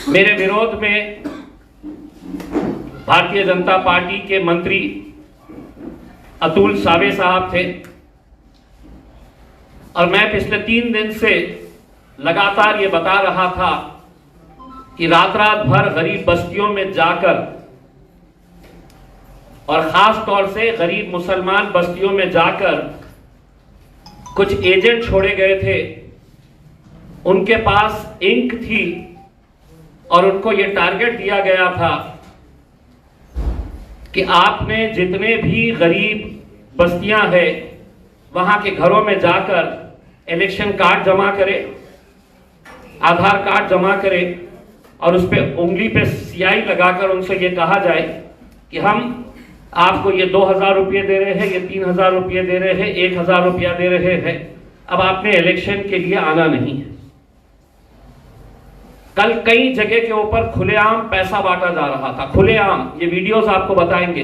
मेरे विरोध में भारतीय जनता पार्टी के मंत्री अतुल सावे साहब थे और मैं पिछले 3 दिन से लगातार ये बता रहा था कि रात रात भर गरीब बस्तियों में जाकर और खास तौर से गरीब मुसलमान बस्तियों में जाकर कुछ एजेंट छोड़े गए थे। उनके पास इंक थी और उनको ये टारगेट दिया गया था कि आपने जितने भी गरीब बस्तियां हैं वहां के घरों में जाकर इलेक्शन कार्ड जमा करें, आधार कार्ड जमा करें और उस पर उंगली पे स्याही लगाकर उनसे ये कहा जाए कि हम आपको ये 2000 रुपये दे रहे हैं, ये 3000 रुपये दे रहे हैं, 1000 रुपया दे रहे हैं, अब आपने इलेक्शन के लिए आना नहीं है। कल कई जगह के ऊपर खुलेआम पैसा बांटा जा रहा था, खुलेआम, ये वीडियोस आपको बताएंगे।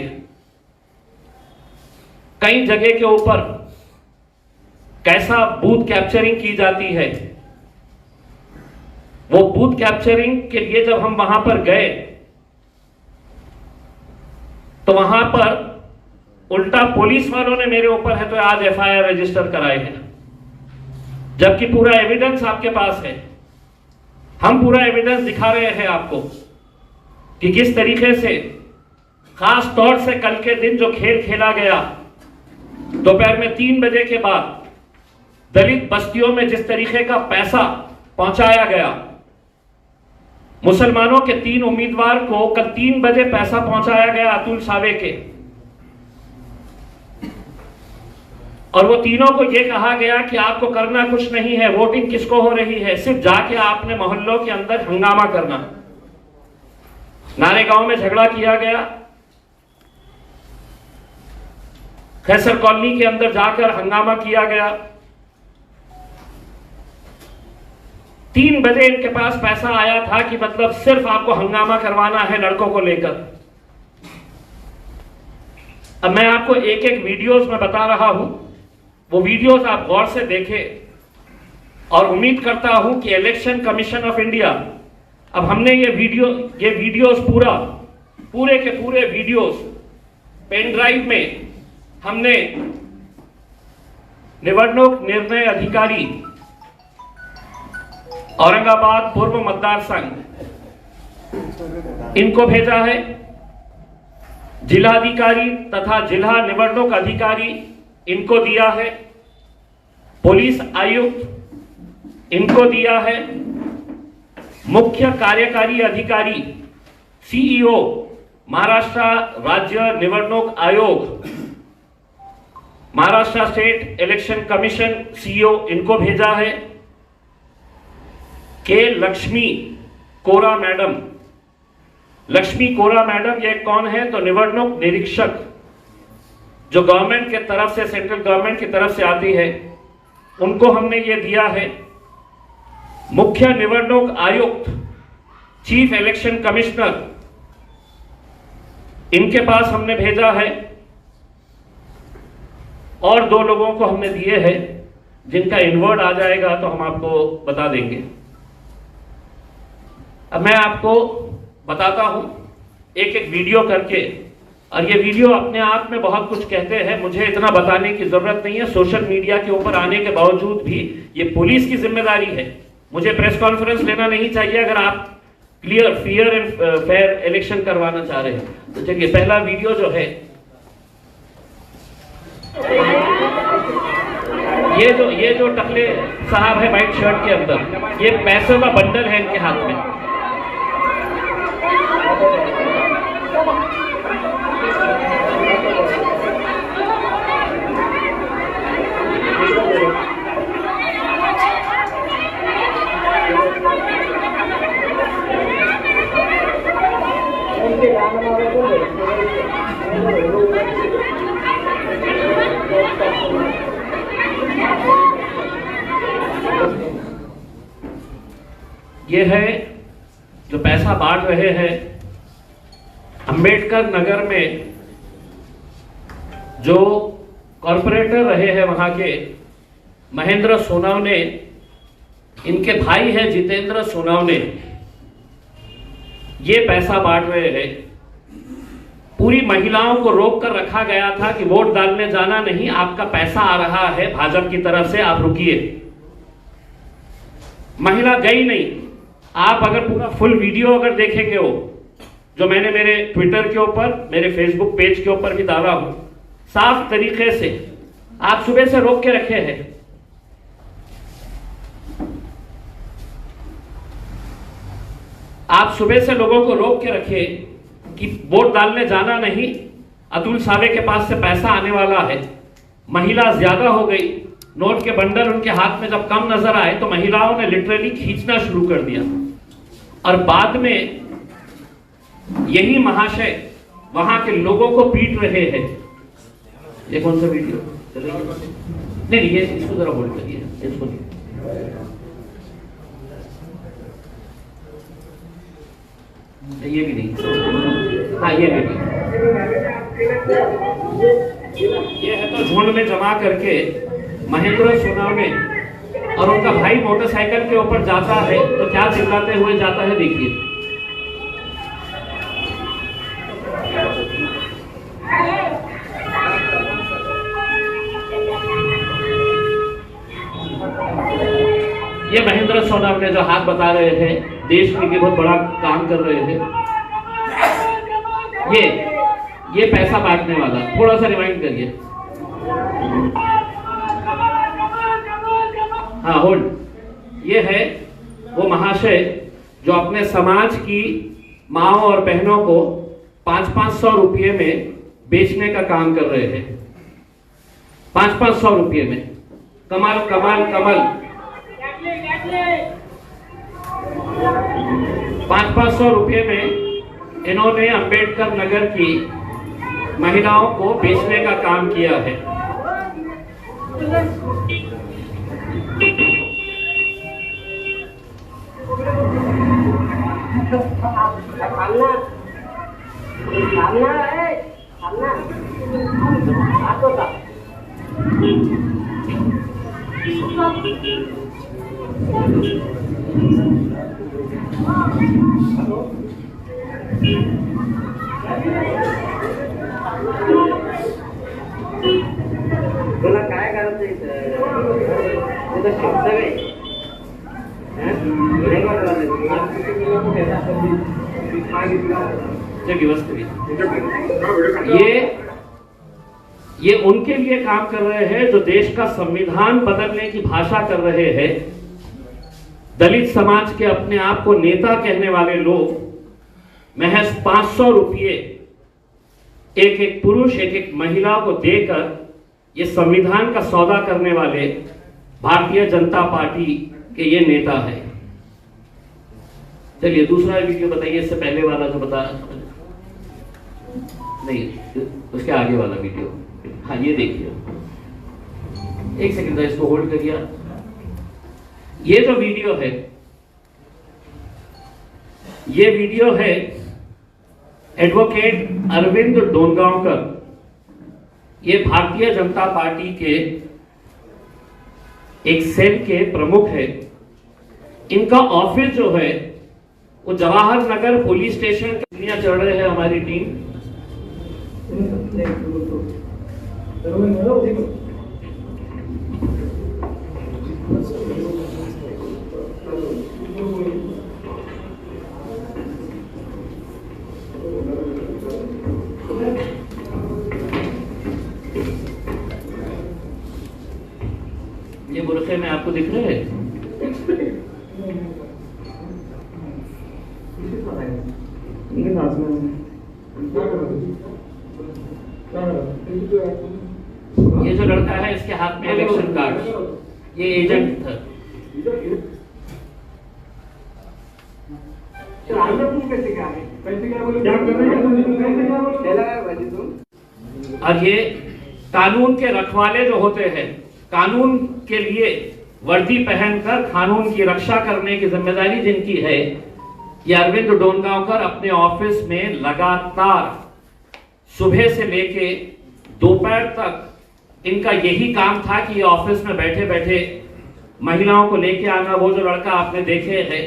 कई जगह के ऊपर कैसा बूथ कैप्चरिंग की जाती है। वो बूथ कैप्चरिंग के लिए जब हम वहां पर गए तो वहां पर उल्टा पुलिस वालों ने मेरे ऊपर है तो आज एफआईआर रजिस्टर कराए हैं, जबकि पूरा एविडेंस आपके पास है। हम पूरा एविडेंस दिखा रहे हैं आपको कि किस तरीके से खास तौर से कल के दिन जो खेल खेला गया दोपहर में 3 बजे के बाद दलित बस्तियों में जिस तरीके का पैसा पहुंचाया गया, मुसलमानों के 3 उम्मीदवार को कल 3 बजे पैसा पहुंचाया गया अतुल सावे के, और वो तीनों को यह कहा गया कि आपको करना कुछ नहीं है, वोटिंग किसको हो रही है, सिर्फ जाके आपने मोहल्लों के अंदर हंगामा करना। नारेगांव में झगड़ा किया गया, खैसर कॉलोनी के अंदर जाकर हंगामा किया गया। 3 बजे इनके पास पैसा आया था कि मतलब सिर्फ आपको हंगामा करवाना है लड़कों को लेकर। अब मैं आपको एक एक वीडियोस में बता रहा हूं, वो वीडियोस आप गौर से देखें और उम्मीद करता हूं कि इलेक्शन कमीशन ऑफ इंडिया, अब हमने ये वीडियोस पूरे के पूरे वीडियोस पेन ड्राइव में हमने निवडणूक निर्णय अधिकारी औरंगाबाद पूर्व मतदार संघ इनको भेजा है, जिलाधिकारी तथा जिला निवडणूक अधिकारी इनको दिया है, पुलिस आयुक्त इनको दिया है, मुख्य कार्यकारी अधिकारी सीईओ महाराष्ट्र राज्य निवडणूक आयोग, Maharashtra state election commission CEO इनको भेजा है। के लक्ष्मी कोरा मैडम, लक्ष्मी कोरा मैडम ये कौन है? तो निवडणूक निरीक्षक जो गवर्नमेंट के तरफ से, सेंट्रल गवर्नमेंट की तरफ से आती है, उनको हमने ये दिया है। मुख्य निवडणूक आयुक्त, चीफ इलेक्शन कमिश्नर, इनके पास हमने भेजा है और 2 लोगों को हमने दिए हैं जिनका इनवर्ड आ जाएगा तो हम आपको बता देंगे। अब मैं आपको बताता हूं एक एक वीडियो करके, और ये वीडियो अपने आप में बहुत कुछ कहते हैं, मुझे इतना बताने की जरूरत नहीं है। सोशल मीडिया के ऊपर आने के बावजूद भी ये पुलिस की जिम्मेदारी है, मुझे प्रेस कॉन्फ्रेंस लेना नहीं चाहिए अगर आप clear fair and fair election करवाना चाह रहे हैं। तो चलिए पहला वीडियो जो है, ये जो टकले साहब है व्हाइट शर्ट के अंदर, ये पैसों का बंडल है इनके हाथ में। ये है जो पैसा बांट रहे हैं अंबेडकर नगर में, जो कॉर्पोरेटर रहे हैं वहां के महेंद्र सोनावने, इनके भाई है जितेंद्र सोनावने, ये पैसा बांट रहे हैं। पूरी महिलाओं को रोक कर रखा गया था कि वोट डालने जाना नहीं, आपका पैसा आ रहा है भाजपा की तरफ से, आप रुकिए। महिला गई नहीं। आप अगर पूरा फुल वीडियो अगर देखेंगे हो, जो मैंने मेरे ट्विटर के ऊपर, मेरे फेसबुक पेज के ऊपर भी डाला हूं, साफ तरीके से आप सुबह से रोक के रखे हैं। आप सुबह से लोगों को रोक के रखे कि वोट डालने जाना नहीं, अतुल सावे के पास से पैसा आने वाला है। महिला ज्यादा हो गई, नोट के बंडल उनके हाथ में जब कम नजर आए तो महिलाओं ने लिटरली खींचना शुरू कर दिया। और बाद में यही महाशय वहां के लोगों को पीट रहे हैं। ये कौन सा वीडियो नहीं, ये इसको जरा होल्ड करिए, इसको नहीं। ये भी नहीं, हाँ ये भी। ये है तो झुंड में जमा करके महेंद्र सोनावणे और उनका भाई मोटरसाइकिल के ऊपर जाता है तो क्या चिल्लाते हुए जाता है, देखिए। ये महेंद्र सोनावणे जो हाथ बता रहे हैं, देश के लिए बहुत बड़ा काम कर रहे हैं। ये पैसा बांटने वाला, थोड़ा सा रिवाइंड करिए। हाँ होल्ड। ये है वो महाशय जो अपने समाज की माओ और बहनों को 500-500 रुपये में बेचने का काम कर रहे हैं। 500-500 रुपये में। कमाल कमाल कमाल। 500-500 रुपये में इन्होंने अंबेडकर नगर की महिलाओं को बेचने का काम किया है। बोला काय करायचं ये उनके लिए काम कर रहे हैं जो देश का संविधान बदलने की भाषा कर रहे हैं। दलित समाज के अपने आप को नेता कहने वाले लोग महज 500 रुपये एक एक पुरुष एक एक महिला को देकर ये संविधान का सौदा करने वाले भारतीय जनता पार्टी के ये नेता है। चलिए दूसरा वीडियो बताइए, इससे पहले वाला जो बता नहीं, उसके आगे वाला वीडियो। हाँ ये देखिए, एक सेकंड इसको होल्ड करिए। ये जो वीडियो है, ये वीडियो है एडवोकेट अरविंद डोनगांवकर। ये भारतीय जनता पार्टी के एक सेल के प्रमुख है। इनका ऑफिस जो है वो जवाहर नगर पुलिस स्टेशन के लिए चढ़ रहे हैं हमारी टीम। ये बुरखे में आपको दिख रहे हैं? ये जो लड़का है इसके हाथ में इलेक्शन कार्ड, ये एजेंट था। और ये कानून के रखवाले जो होते हैं, कानून के लिए वर्दी पहनकर कानून की रक्षा करने की जिम्मेदारी जिनकी है, ये अरविंद डोनगांवकर अपने ऑफिस में लगातार सुबह से लेके दोपहर तक इनका यही काम था कि ये ऑफिस में बैठे बैठे महिलाओं को लेके आना। वो जो लड़का आपने देखे है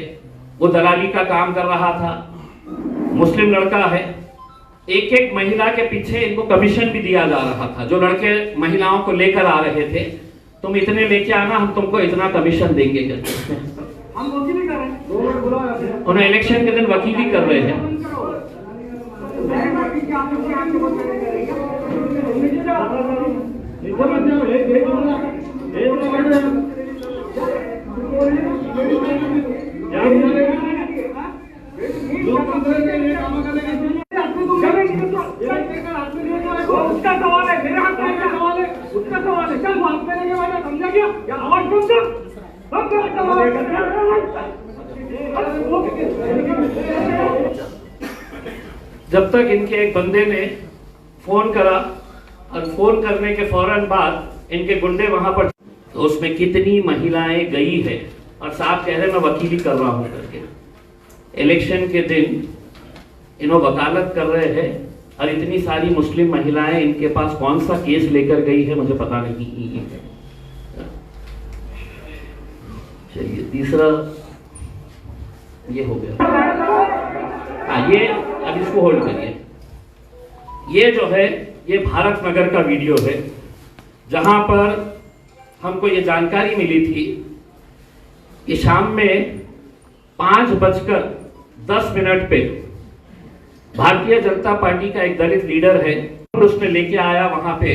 वो दलाली का काम कर रहा था। मुस्लिम लड़का है, एक एक महिला के पीछे इनको कमीशन भी दिया जा रहा था। जो लड़के महिलाओं को लेकर आ रहे थे, तुम इतने लेके आना, हम तुमको इतना कमीशन देंगे करके। हम वकीली कर रहे हैं। उन्हें इलेक्शन के दिन वकीली कर रहे हैं। उसका सवाल है, मेरे हाथ में क्या सवाल है, उसका सवाल है। चल हाथ में लेके बैठा, समझा क्या? या आवाज कम कर। जब तक इनके एक बंदे ने फोन करा और फोन करने के फौरन बाद इनके गुंडे वहां पर, तो उसमें कितनी महिलाएं गई है और साहब कह रहे मैं वकीली कर रहा हूं करके। इलेक्शन के दिन इन्हों वकालत कर रहे हैं और इतनी सारी मुस्लिम महिलाएं इनके पास कौन सा केस लेकर गई है मुझे पता नहीं है। चलिए तीसरा ये हो गया। हाँ, ये अब इसको होल्ड करिए। ये जो है ये भारत नगर का वीडियो है, जहां पर हमको ये जानकारी मिली थी कि शाम में 5:10 पे भारतीय जनता पार्टी का एक दलित लीडर है, उसने लेके आया वहां पे।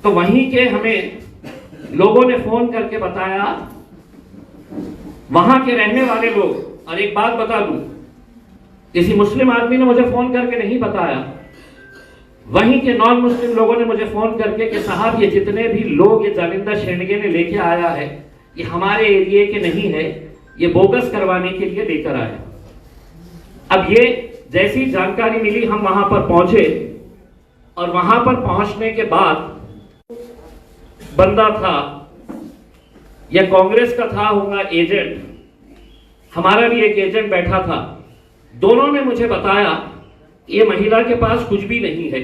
तो वहीं के हमें लोगों ने फोन करके बताया, वहां के रहने वाले लोग। और एक बात बता दूं, किसी मुस्लिम आदमी ने मुझे फोन करके नहीं बताया, वहीं के नॉन मुस्लिम लोगों ने मुझे फोन करके कि साहब ये जितने भी लोग ये जालिंदर शेंडगे ने लेके आया है, ये हमारे एरिया के नहीं है, ये बोगस करवाने के लिए लेकर आया। अब ये जैसी जानकारी मिली हम वहां पर पहुंचे और वहां पर पहुंचने के बाद बंदा था या कांग्रेस का था होगा एजेंट, हमारा भी एक एजेंट बैठा था। दोनों ने मुझे बताया ये महिला के पास कुछ भी नहीं है।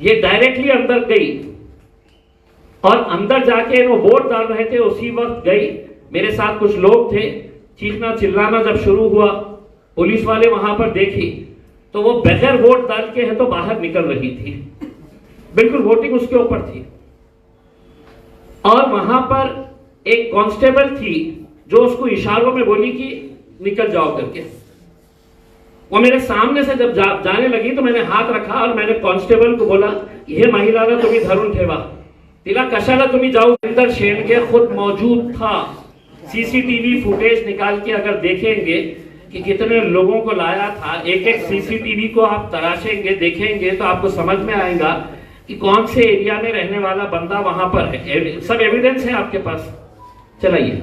ये डायरेक्टली अंदर गई और अंदर जाके वो वोट डाल रहे थे, उसी वक्त गई। मेरे साथ कुछ लोग थे, चीखना चिल्लाना जब शुरू हुआ, पुलिस वाले वहां पर देखी तो वो बगैर वोट डाल के है तो बाहर निकल रही थी, बिल्कुल वोटिंग उसके ऊपर थी। और वहां पर एक कांस्टेबल थी जो उसको इशारों में बोली कि निकल जाओ करके। वो मेरे सामने से जब जाने लगी तो मैंने हाथ रखा और मैंने कांस्टेबल को बोला, यह महिला ना तुम्हें धरून ठेवा, तिला कशाला तुम्हें जाओ। अंदर शेंडगे खुद मौजूद था। सीसीटीवी फुटेज निकाल के अगर देखेंगे कि कितने लोगों को लाया था, एक एक सीसीटीवी को आप तराशेंगे देखेंगे तो आपको समझ में आएगा कि कौन से एरिया में रहने वाला बंदा वहां पर है। सब एविडेंस है आपके पास, चलाइए।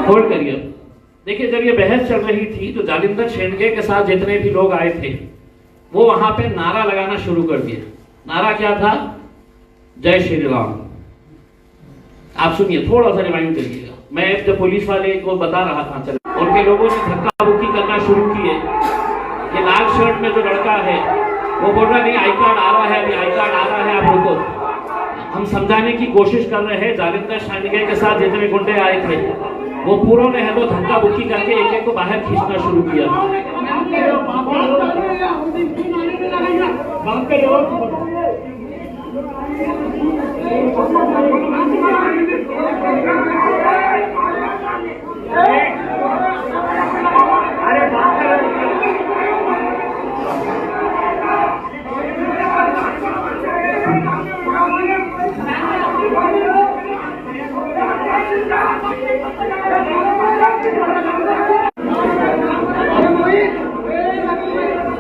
होल्ड करिए। देखिए जब ये बहस चल रही थी तो जालिंदर शेंडगे के साथ जितने भी लोग आए थे वो वहां पे नारा लगाना शुरू कर दिया। नारा क्या था? जय श्री राम। आप सुनिए, थोड़ा सा रिवाइंड करिएगा। मैं जब पुलिस वाले को बता रहा था, चल उनके लोगों ने धक्का मुक्की करना शुरू किए। ये लाल शर्ट में जो लड़का है वो बोल रहा नहीं आई कार्ड आ रहा है, अभी आई कार्ड आ रहा है, आप रुको। हम समझाने की कोशिश कर रहे हैं। जालिंदर शेंडगे के साथ जितने गुंडे आए थे वो पूरों ने है तो धक्का बुक्की करके एक एक को बाहर खींचना शुरू किया।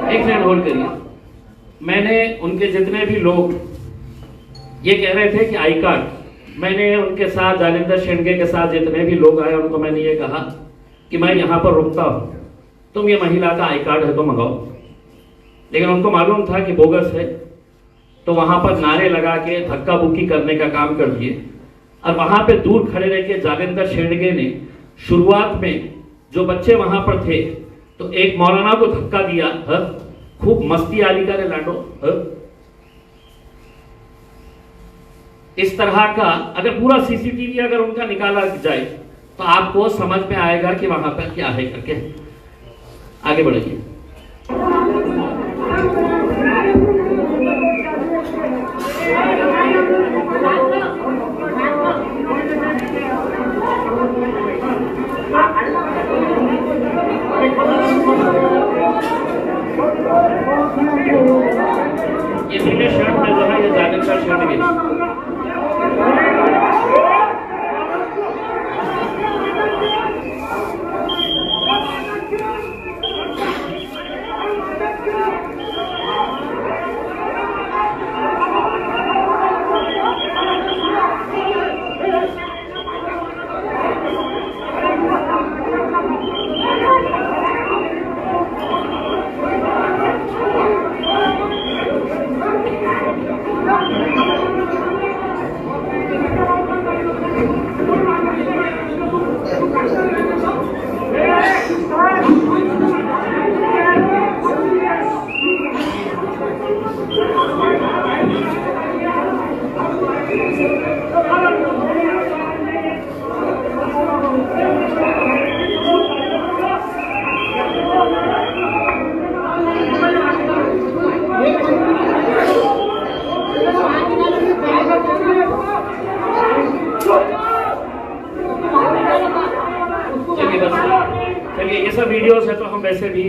एक सेकंड होल्ड करिए। मैंने उनके जितने भी लोग ये कह रहे थे कि आई कार्ड, मैंने उनके साथ जालिंदर शेंडगे के साथ जितने भी लोग आए उनको मैंने ये कहा कि मैं यहाँ पर रुकता हूँ, तुम ये महिला का आई कार्ड है तो मंगाओ। लेकिन उनको मालूम था कि बोगस है, तो वहां पर नारे लगा के धक्का बुक्की करने का काम कर दिए। और वहां पे दूर खड़े रह के जालिंदर शेंडगे ने शुरुआत में जो बच्चे वहां पर थे तो एक मौलाना को धक्का दिया, खूब मस्ती आली करे लाडो। इस तरह का अगर पूरा सीसीटीवी अगर उनका निकाला जाए तो आपको समझ में आएगा कि वहां पर क्या है करके। आगे बढ़िए। ये नीले शर्ट में जो है ये जालिंदर शेंडगे। चलिए ये सब वीडियोस है तो हम वैसे भी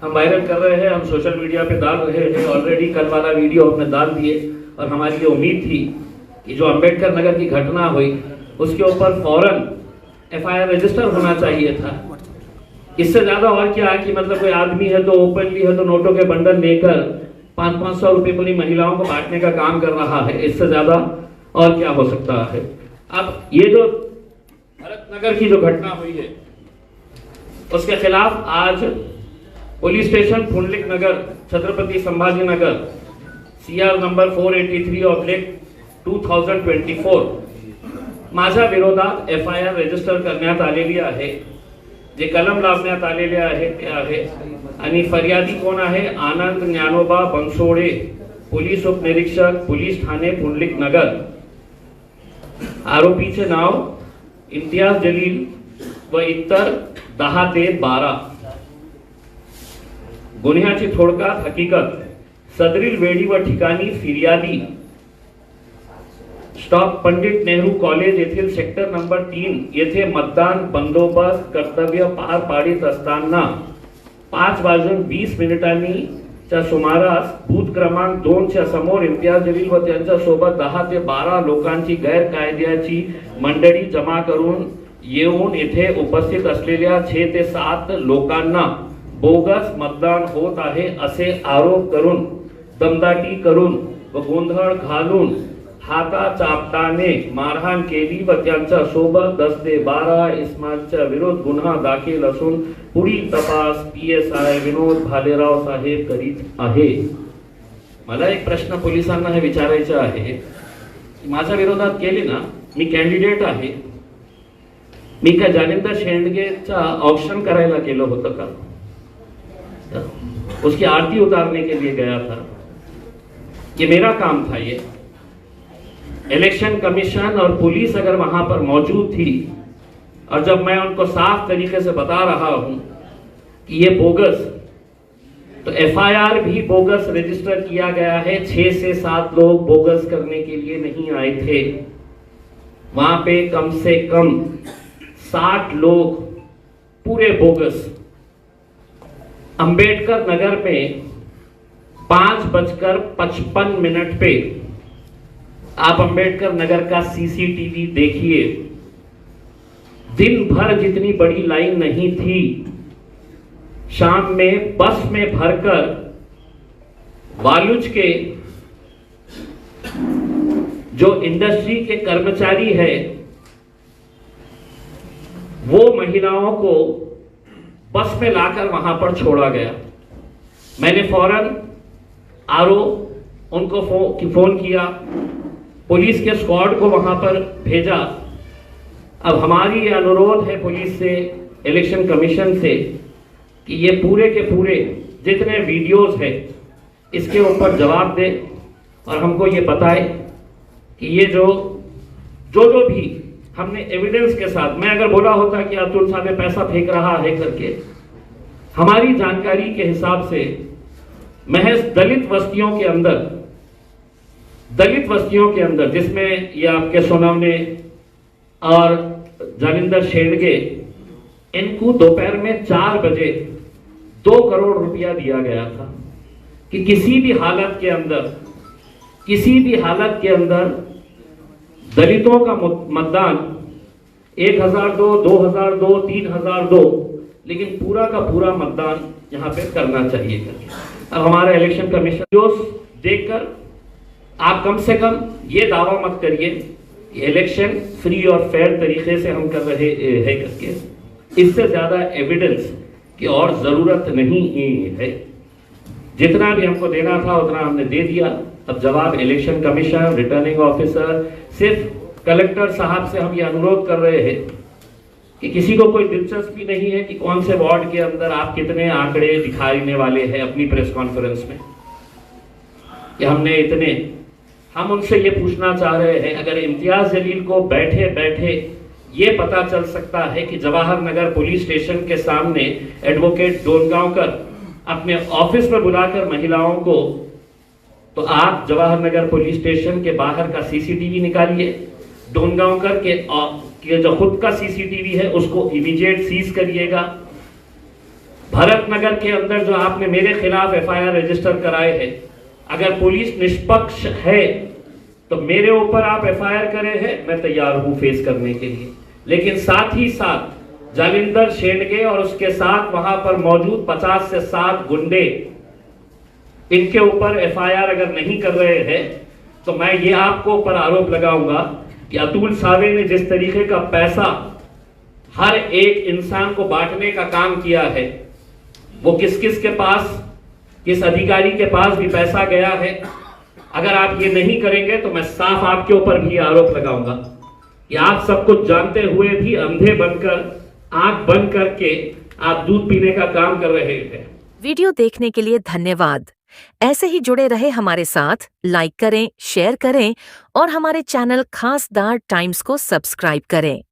हम वायरल कर रहे हैं, हम सोशल मीडिया पे डाल रहे हैं। ऑलरेडी कल वाला वीडियो हमने डाल दिए और हमारी ये उम्मीद थी कि जो अंबेडकर नगर की घटना हुई उसके ऊपर फौरन एफआईआर रजिस्टर होना चाहिए था। इससे ज्यादा और क्या है कि मतलब कोई आदमी है तो ओपनली है तो नोटों के बंडल लेकर 500-500 रुपए पूरी महिलाओं को बांटने का काम कर रहा है। इससे ज्यादा और क्या हो सकता है। अब ये जो भरत नगर की जो घटना हुई है उसके खिलाफ आज पुलिस स्टेशन पुंडलिक नगर छत्रपति संभाजी नगर CR नंबर 483/2024 माझ्या विरोधात एफआयआर रजिस्टर करण्यात आलेली आहे। जे कलम लावण्यात आलेले आहे ते आहे आणि फरियादी कोण आहे? आनंद ज्ञानोबा बनसोडे, पोलीस उपनिरीक्षक, पोलीस ठाणे पुंडलिक नगर। आरोपीचे नाव इम्तियाज जलील व इतर 10 ते 12। गुन्ह्याची थोडक्यात हकीकत, सदरील वेळी व ठिकाणी फिर्यादी स्टॉप पंडित नेहरू कॉलेज येथील सेक्टर नंबर 3 येथे मतदान बंदोबस्त कर्तव्य पार पाडित असताना 5:20 च्या सुमारास बूथ क्रमांक 2 च्या समोर इम्तियाज जलील व त्यांच्या सोबत 10 ते 12 लोकांची गैरकायद्याची मंडळी जमा करून येऊन येथे उपस्थित असलेल्या 6 ते 7 लोकांना बोगस मतदान होत आहे असे आरोप करून दमदाटी करून व गोंधळ घालून हाताचापटाने मारहाण केली व त्यांच्या सोबत 10 ते 12 इस्मालच्या विरोध गुन्हा दाखल असून पुढील तपास PSI विनोद भालेराव साहेब करीत आहे। मला एक प्रश्न पोलिसांना हे विचारायचे आहे, माझ्या विरोधात केली ना, मी कॅन्डिडेट आहे, मी काय जालिंदर शेंडगेचा ऑक्शन करायला केलं होतं का? उसकी आरती उतारने के लिए गया था, ये मेरा काम था। ये इलेक्शन कमीशन और पुलिस अगर वहां पर मौजूद थी और जब मैं उनको साफ तरीके से बता रहा हूं कि ये बोगस, तो एफआईआर भी बोगस रजिस्टर किया गया है। 6 से 7 लोग बोगस करने के लिए नहीं आए थे, वहां पे कम से कम 60 लोग पूरे बोगस। अंबेडकर नगर में 5:55 पे आप अंबेडकर नगर का सीसीटीवी देखिए, दिन भर जितनी बड़ी लाइन नहीं थी, शाम में बस में भरकर वालुज के जो इंडस्ट्री के कर्मचारी है वो महिलाओं को बस में लाकर वहां पर छोड़ा गया। मैंने फौरन आरओ उनको फोन किया, पुलिस के स्क्वाड को वहां पर भेजा। अब हमारी ये अनुरोध है पुलिस से, इलेक्शन कमीशन से, कि ये पूरे के पूरे जितने वीडियोस है इसके ऊपर जवाब दे और हमको ये बताए कि ये जो भी हमने एविडेंस के साथ, मैं अगर बोला होता कि अतुल साहब पैसा फेंक रहा है करके, हमारी जानकारी के हिसाब से महज दलित बस्तियों के अंदर जिसमें ये आपके सोनवने और जालिंदर शेंडगे, इनको दोपहर में 4 बजे 2 करोड़ रुपया दिया गया था कि किसी भी हालत के अंदर दलितों का मतदान 1002, 2002, 3002, लेकिन पूरा का पूरा मतदान यहां पे करना चाहिए करके। अब हमारा इलेक्शन कमीशन जो देखकर आप कम से कम ये दावा मत करिए कि इलेक्शन फ्री और फेयर तरीके से हम कर रहे हैं करके। इससे ज्यादा एविडेंस की और जरूरत नहीं है। जितना भी हमको देना था उतना हमने दे दिया। अब जवाब इलेक्शन कमीशन, रिटर्निंग ऑफिसर, सिर्फ कलेक्टर साहब से हम ये अनुरोध कर रहे हैं कि किसी को कोई दिलचस्पी नहीं है कि कौन से वार्ड के अंदर आप कितने आंकड़े दिखाने वाले हैं अपनी प्रेस कॉन्फ्रेंस में, कि हमने इतने। हम उनसे ये पूछना चाह रहे हैं, अगर इम्तियाज जलील को बैठे बैठे ये पता चल सकता है कि जवाहर नगर पुलिस स्टेशन के सामने एडवोकेट डोनगांवकर अपने ऑफिस में बुलाकर महिलाओं को, तो आप जवाहर नगर पुलिस स्टेशन के बाहर का सीसीटीवी निकालिए, डोनगांवकर के जो खुद का सीसीटीवी है उसको इमीडिएट सीज करिएगा। भरत नगर के अंदर जो आपने मेरे खिलाफ एफआईआर रजिस्टर कराए हैं, अगर पुलिस निष्पक्ष है तो मेरे ऊपर आप एफआईआर करे हैं, मैं तैयार हूं फेस करने के लिए। लेकिन साथ ही साथ जालिंदर शेंडगे और उसके साथ वहां पर मौजूद 50 से 60 गुंडे, इनके ऊपर एफआईआर अगर नहीं कर रहे हैं तो मैं ये आपको ऊपर आरोप लगाऊंगा कि अतुल सावे ने जिस तरीके का पैसा हर एक इंसान को बांटने का काम किया है, वो किस किस के पास, किस अधिकारी के पास भी पैसा गया है, अगर आप ये नहीं करेंगे तो मैं साफ आपके ऊपर भी आरोप लगाऊंगा कि आप सब कुछ जानते हुए भी अंधे बनकर, आंख बंद करके आप दूध पीने का काम कर रहे हैं। वीडियो देखने के लिए धन्यवाद। ऐसे ही जुड़े रहे हमारे साथ, लाइक करें, शेयर करें और हमारे चैनल खासदार टाइम्स को सब्सक्राइब करें।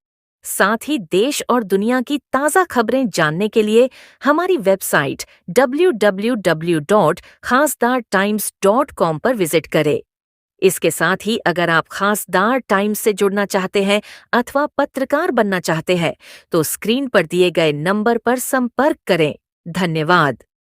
साथ ही देश और दुनिया की ताज़ा खबरें जानने के लिए हमारी वेबसाइट www.khasdartimes.com पर विजिट करें। इसके साथ ही अगर आप खासदार टाइम्स से जुड़ना चाहते हैं अथवा पत्रकार बनना चाहते हैं तो स्क्रीन पर दिए गए नंबर पर संपर्क करें। धन्यवाद।